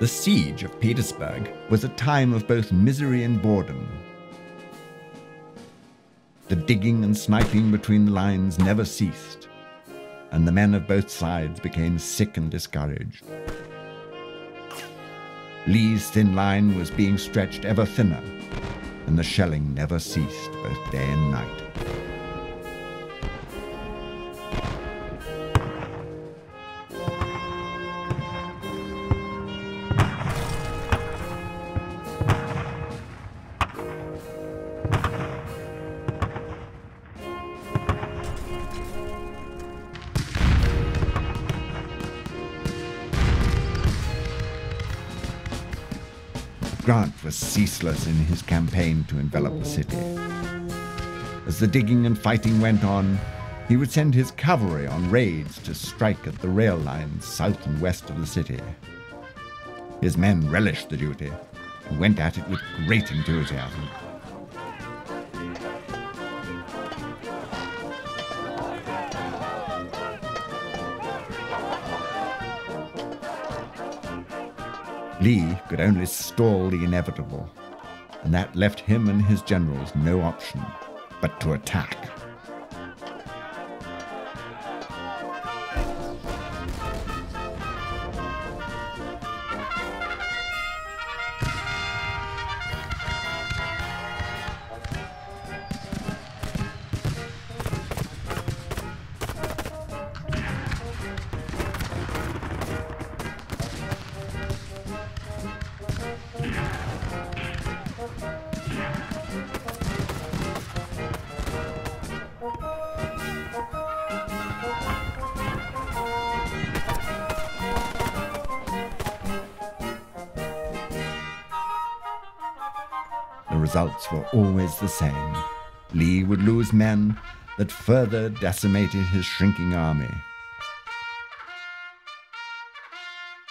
The siege of Petersburg was a time of both misery and boredom. The digging and sniping between the lines never ceased, and the men of both sides became sick and discouraged. Lee's thin line was being stretched ever thinner, and the shelling never ceased, both day and night. Grant was ceaseless in his campaign to envelop the city. As the digging and fighting went on, he would send his cavalry on raids to strike at the rail lines south and west of the city. His men relished the duty and went at it with great enthusiasm. Lee could only stall the inevitable, and that left him and his generals no option but to attack. The results were always the same. Lee would lose men that further decimated his shrinking army.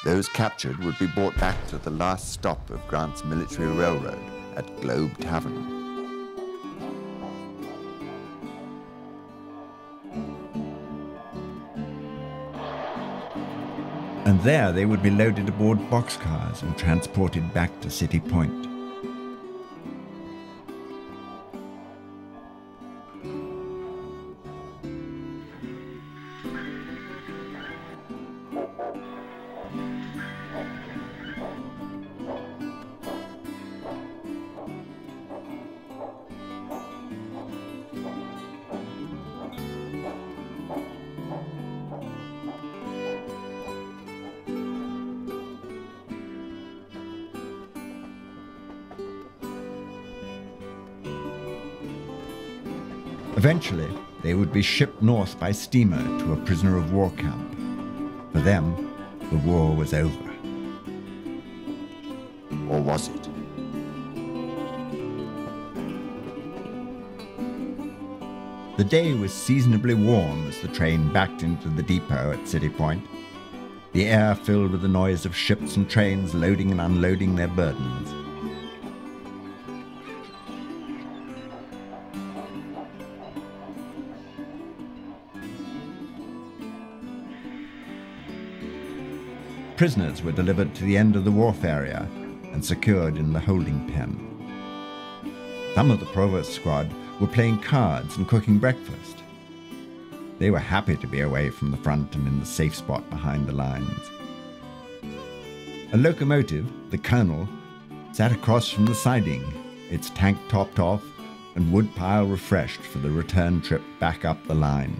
Those captured would be brought back to the last stop of Grant's military railroad at Globe Tavern. And there they would be loaded aboard boxcars and transported back to City Point. Eventually, they would be shipped north by steamer to a prisoner of war camp. For them, the war was over. Or was it? The day was seasonably warm as the train backed into the depot at City Point, the air filled with the noise of ships and trains loading and unloading their burdens. Prisoners were delivered to the end of the wharf area and secured in the holding pen. Some of the provost squad were playing cards and cooking breakfast. They were happy to be away from the front and in the safe spot behind the lines. A locomotive, the Colonel, sat across from the siding, its tank topped off and woodpile refreshed for the return trip back up the line.